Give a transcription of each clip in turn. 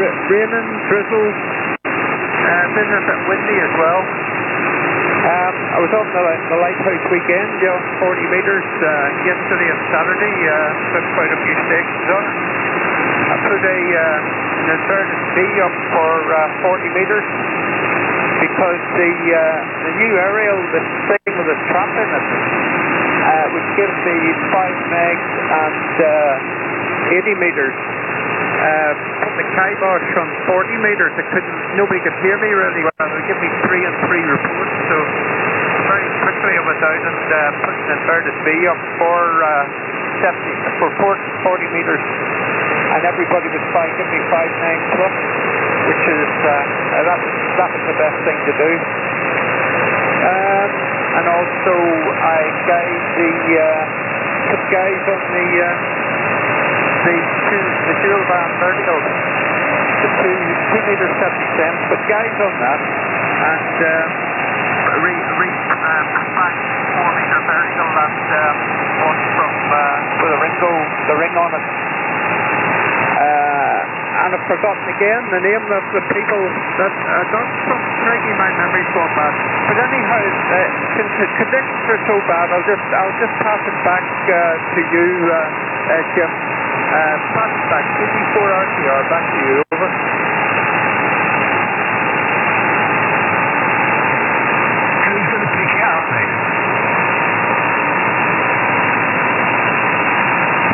raining, drizzle, been a bit windy as well. I was on the Lighthouse weekend, 40 metres yesterday and Saturday, put quite a few stations on it. I put an inverted V up for 40 metres because the new aerial that's staying with a trap in it, which gives me 5 megs and 80 metres. Put the kibosh from 40 metres, nobody could hear me really well. It would give me 3 and 3 reports, so very quickly I went out and put an inverted V up for 40 metres, and everybody was fine, giving me 5.9 plus, which is that was the best thing to do. And also I put guys on the dual band vertical, the 2 metres 70 put guys on that, and back 4 metre vertical and one from with the ring on it. And I've forgotten again the name of the people that done some crikey, my memory's gone bad. But anyhow, since the conditions are so bad, I'll just pass it back to you, Jim. Pass it back. CB4 RTR, back to you. Over. Who's going to pick it up then?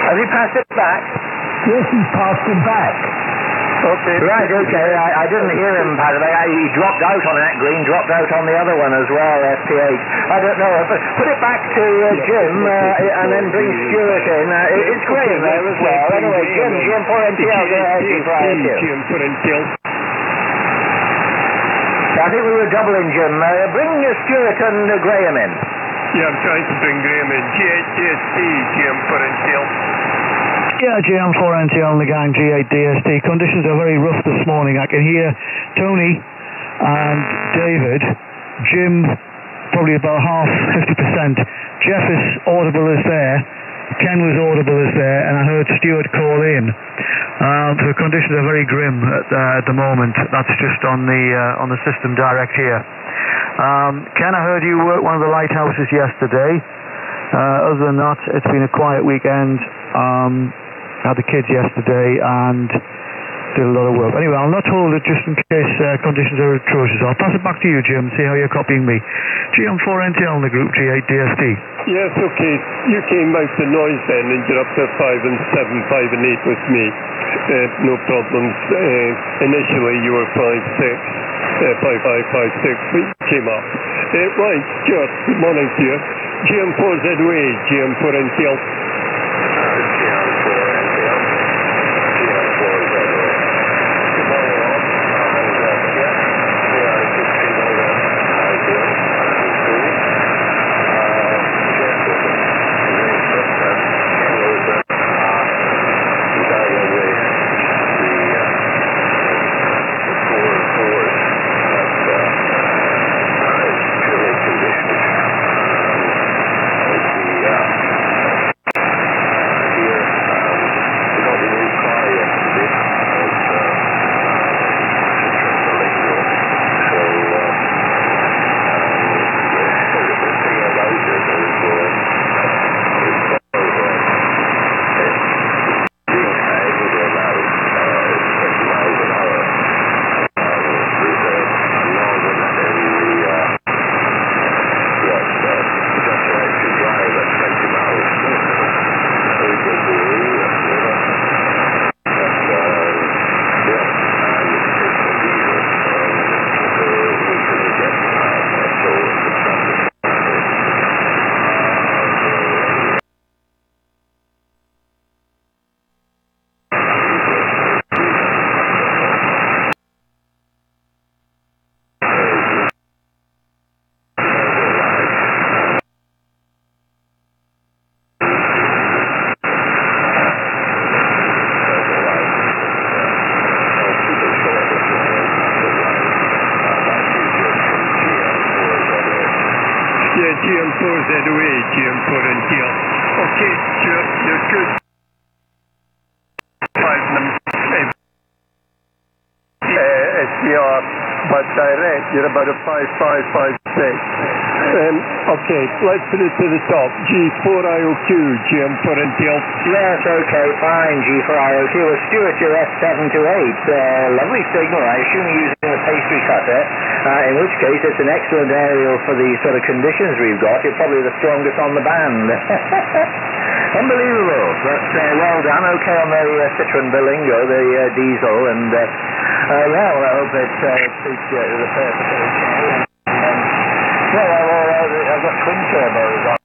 Has he passed it back? Yes, he's passed it back. Okay. Right, okay. I didn't hear him pass it back. He dropped out on that green, dropped out on the other one as well, FPH. I don't know. Put it back to Jim and then bring Stuart in. It's Graham there as well. Anyway, Jim for NTL. Go ahead, Jim for NTL. I think we were doubling, Jim. Bring Stuart and Graham in. Yeah, I'm trying to bring Graham in. G8DST, Jim for NTL. Yeah, GM4NTL and the gang, G8DST. Conditions are very rough this morning. I can hear Tony and David. Jim, probably about half, 50%. Jeff is audible as there. Ken was audible as there. And I heard Stuart call in. The conditions are very grim at the moment. That's just on the system direct here. Ken, I heard you worked one of the lighthouses yesterday. Other than that, it's been a quiet weekend. Had the kids yesterday and did a lot of work. Anyway, I'll not hold it just in case conditions are atrocious. I'll pass it back to you, Jim, see how you're copying me. GM4NTL in the group, G8DST. Yes, okay. You came out the noise then and you're up to 5 and 7, 5 and 8 with me. No problems. Initially you were 5, 6, 5, 5, 5, 6, but you came up. Right, Stuart, good morning to you. GM4ZWA, GM4NTL. GM4ZWA, GM4NTL. Okay, you're good. 5 and you're about a 5556. Okay, let's put it to the top. G4IOQ, Jim, for NTL. Yes, okay, fine, G4IOQ. Well, Stuart, you're S728. Lovely signal, I assume you're using a pastry cutter, in which case it's an excellent aerial for the sort of conditions we've got. You're probably the strongest on the band. Unbelievable, but well done. Okay on the Citroen Berlingo, the diesel, and well, I hope it suits you to the purpose. I've got twin turbos on.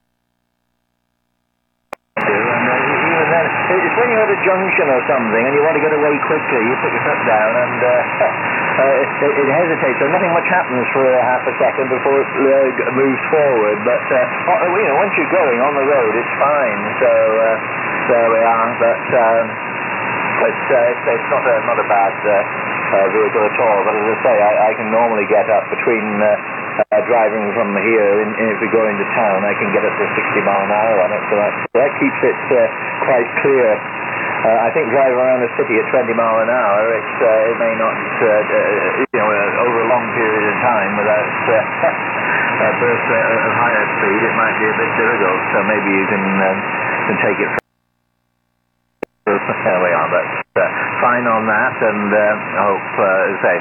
And even then, it's when you're at a junction or something and you want to get away quickly, you put your foot down and it hesitates. So nothing much happens for half a second before it moves forward. But once you're going on the road, it's fine. So there we are. But it's not a bad vehicle at all. But as I say, I can normally get up between. Driving from here, if we go into town, I can get up to 60 mile an hour on it, so that keeps it quite clear. I think driving around the city at 20 mile an hour, it may not, over a long period of time without bursts of higher speed, it might be a bit difficult. So maybe you can take it. There we are, but fine on that, and I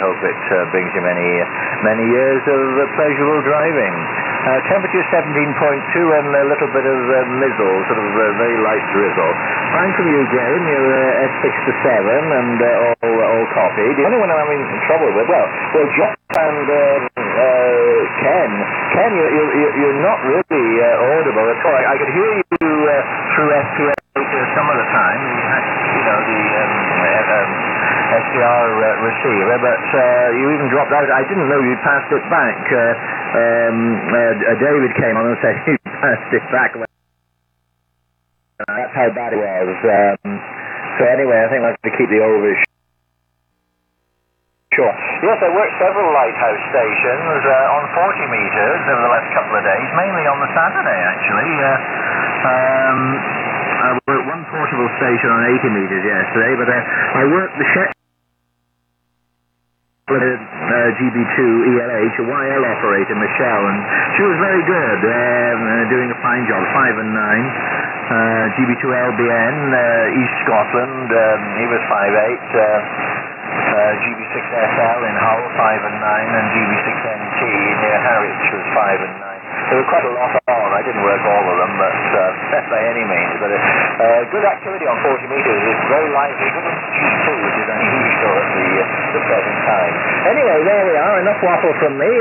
hope it brings you many years of pleasurable driving. Temperature 17.2 and a little bit of mizzle, sort of very light drizzle. Fine from you, Graham. You're S6 to 7 and all copied. The only one I'm having trouble with, well, Jeff and Ken, you're not really audible at all. I could hear you through SPA some of the time. You had, the SDR receiver, but you even dropped out. I didn't know you passed it back. David came on and said you passed it back. That's how bad it was. So anyway, I think I have to keep the overs. Sure. Yes, I worked several lighthouse stations on 40 meters over the last couple of days, mainly on the Saturday, actually. I worked one portable station on 80 meters yesterday, but I worked the Chepstow GB2 ELH, a YL operator, Michelle, and she was very good, doing a fine job, 5 and 9. GB2 LBN, East Scotland, he was 5'8". GB6SL in Hull, 5 and 9, and GB6NT near Harwich was 5 and 9. There were quite a lot on. I didn't work all of them, but by any means. But good activity on 40 meters. It's very lively. Good on G2, which is unusual at the present time. Anyway, there we are. Enough waffle from me.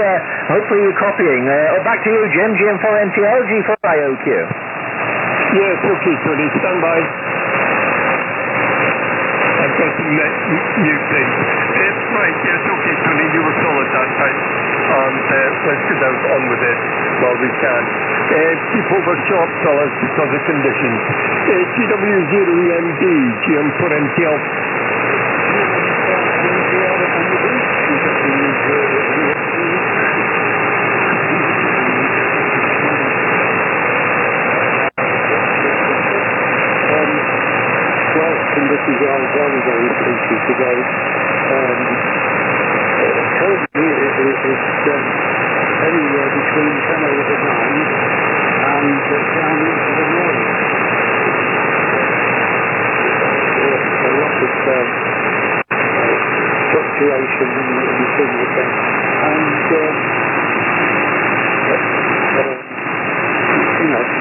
Hopefully you're copying. Back to you, Jim. GM4NTL, G4IOQ. Yes, okay, Tony. Stand by. I've got some new things. Right, yes, okay, Tony. You were solid that time. And let's get on with it while we can. Keep over short, fellas, because of conditions. GW0EMD, GM4NTL. Conditions are very, very peachy today. Currently it's anywhere between 10 over 9 and down into the north. A lot of fluctuation in the signal thing. And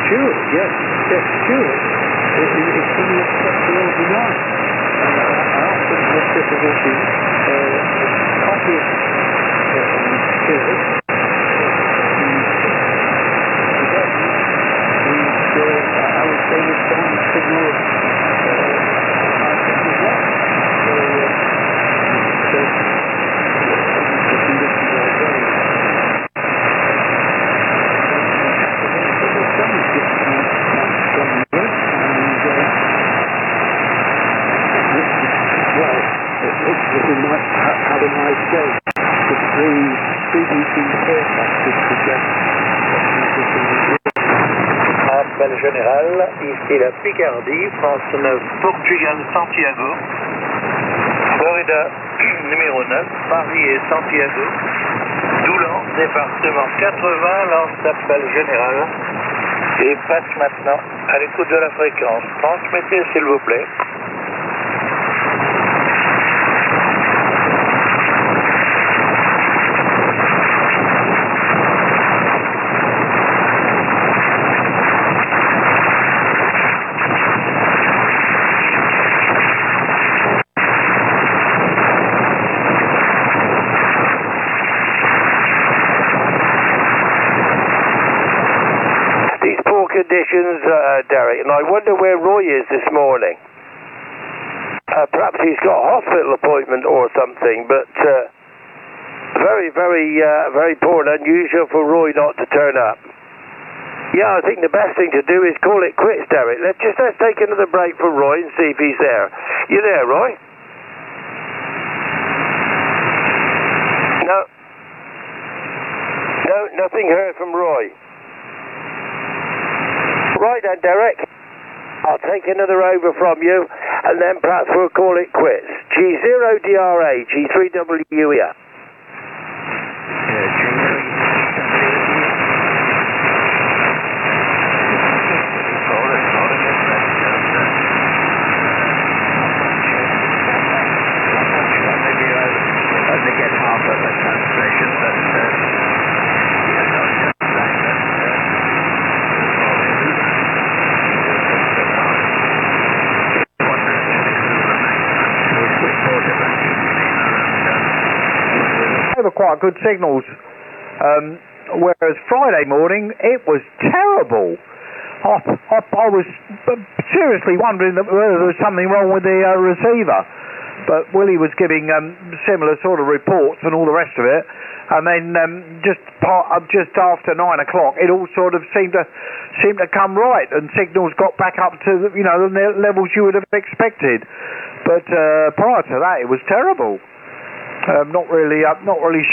Stuart, yes, Stuart. It's something exceptional. I often have difficulty copying Stuart. I would say the sound signal have a nice day. The BBC forecasters suggest Appel général, ici la Picardie, France 9, Portugal, Santiago, Florida numéro 9, Paris et Santiago, Doulan, département 80, lance d'appel général et passe maintenant à l'écoute de la fréquence. Transmettez s'il vous plaît. Conditions, Derek, and I wonder where Roy is this morning. Perhaps he's got a hospital appointment or something, but very, very poor and unusual for Roy not to turn up. Yeah, I think the best thing to do is call it quits, Derek. Let's take another break for Roy and see if he's there. You there, Roy? No, nothing heard from Roy. Right then, Derek, I'll take another over from you, and then perhaps we'll call it quits. G0DRA, G3WE. Were quite good signals, whereas Friday morning it was terrible. I was seriously wondering whether there was something wrong with the receiver, but Willie was giving similar sort of reports and all the rest of it, and then just after 9 o'clock it all sort of seemed to come right, and signals got back up to the levels you would have expected, but prior to that it was terrible. Not really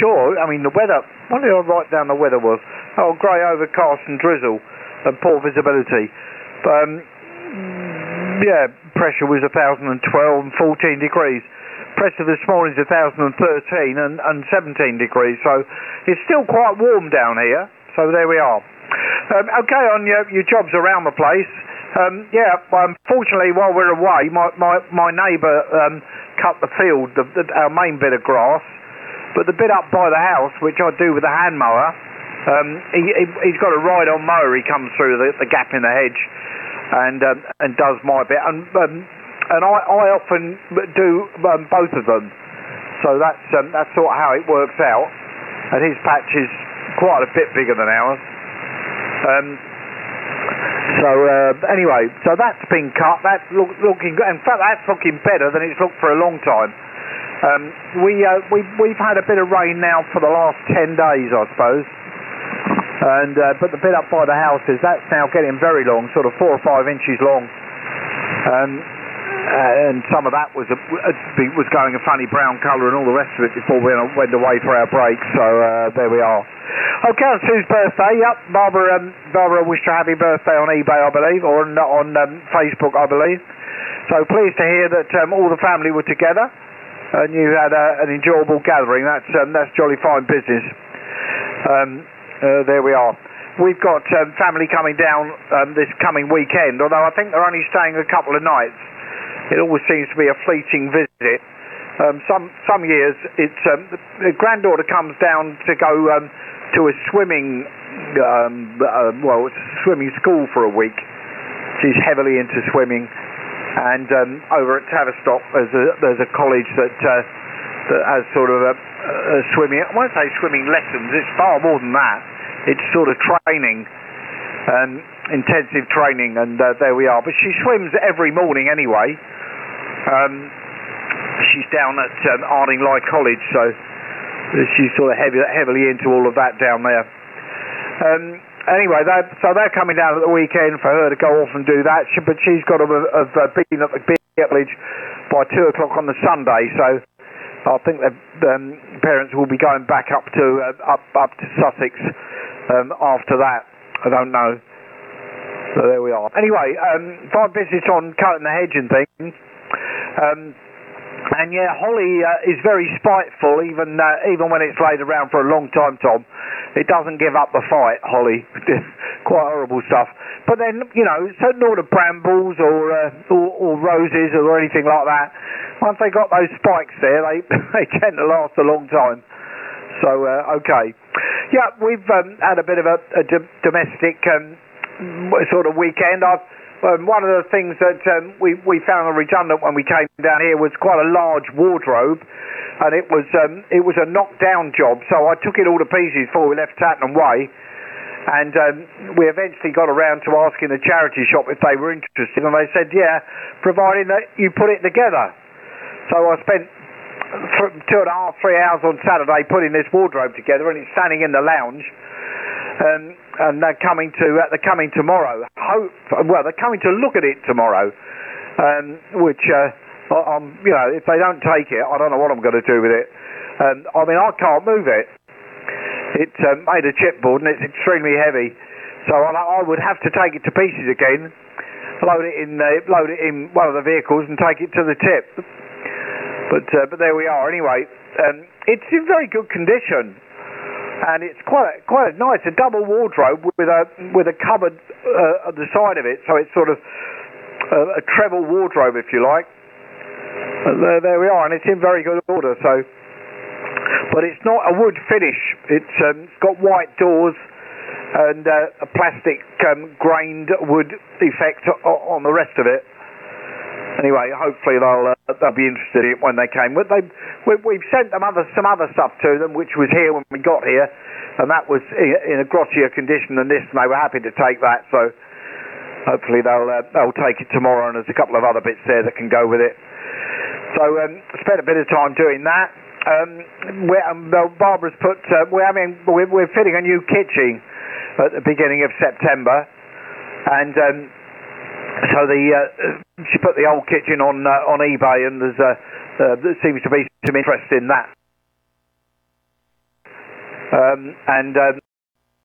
sure. I mean, the weather, what did I write down the weather was? Oh, grey, overcast and drizzle and poor visibility. But, yeah, pressure was 1,012 and 14 degrees. Pressure this morning is 1,013 and 17 degrees. So it's still quite warm down here. So there we are. Okay, on your jobs around the place. Unfortunately, while we're away, my neighbour cut the field, our main bit of grass, but the bit up by the house, which I do with a hand mower, he's got a ride-on mower. He comes through the gap in the hedge and does my bit, and I often do both of them. So that's sort of how it works out. And his patch is quite a bit bigger than ours. Anyway, so that's been cut. That's looking good. In fact, that's looking better than it's looked for a long time. We've had a bit of rain now for the last 10 days, I suppose. But the bit up by the houses, that's now getting very long, sort of 4 or 5 inches long. And some of that was going a funny brown colour and all the rest of it before we went away for our break. So there we are. Okay, it's Sue's birthday. Yep, Barbara wished her happy birthday on eBay, I believe, or on Facebook, I believe. So pleased to hear that all the family were together and you had an enjoyable gathering. That's jolly fine business. There we are. We've got family coming down this coming weekend, although I think they're only staying a couple of nights. It always seems to be a fleeting visit. Some years it's the granddaughter comes down to go to a swimming swimming school for a week. She's heavily into swimming, and over at Tavistock there's a college that has sort of a swimming. I won't say swimming lessons. It's far more than that. It's sort of training, intensive training, and there we are. But she swims every morning anyway. She's down at Ardingly College, so she's sort of heavily into all of that down there. Anyway, so they're coming down at the weekend for her to go off and do that. But she's got to have been at the college by 2 o'clock on the Sunday, so I think the parents will be going back up to Sussex after that. I don't know. So there we are. Anyway, fine business on cutting the hedge and things. And yeah, Holly is very spiteful, even when it's laid around for a long time, Tom. It doesn't give up the fight, Holly. Quite horrible stuff. But then, you know, certain order brambles or roses or anything like that, once they got those spikes there, they tend to last a long time. So, okay. Yeah, we've had a bit of a domestic sort of weekend. One of the things that we found redundant when we came down here was quite a large wardrobe, and it was a knockdown job. So I took it all to pieces before we left Tatton Way, and we eventually got around to asking the charity shop if they were interested, and they said, yeah, providing that you put it together. So I spent 2.5, 3 hours on Saturday putting this wardrobe together, and it's standing in the lounge. And they're coming tomorrow. They're coming to look at it tomorrow. Which, you know, if they don't take it, I don't know what I'm going to do with it. I mean, I can't move it. It's made of chipboard and it's extremely heavy, so I would have to take it to pieces again, load it in one of the vehicles and take it to the tip. But there we are. Anyway, it's in very good condition. And it's quite nice, a double wardrobe with a cupboard at the side of it, so it's sort of a treble wardrobe, if you like. There we are, and it's in very good order. So, but it's not a wood finish. It's got white doors and a plastic grained wood effect on the rest of it. Anyway, hopefully they'll be interested in it when they came. We've sent them some other stuff to them, which was here when we got here, and that was in a grottier condition than this, and they were happy to take that. So hopefully they'll take it tomorrow, and there's a couple of other bits there that can go with it. So spent a bit of time doing that. Barbara's put. We're fitting a new kitchen at the beginning of September, and. So she put the old kitchen on eBay, and there seems to be some interest in that. And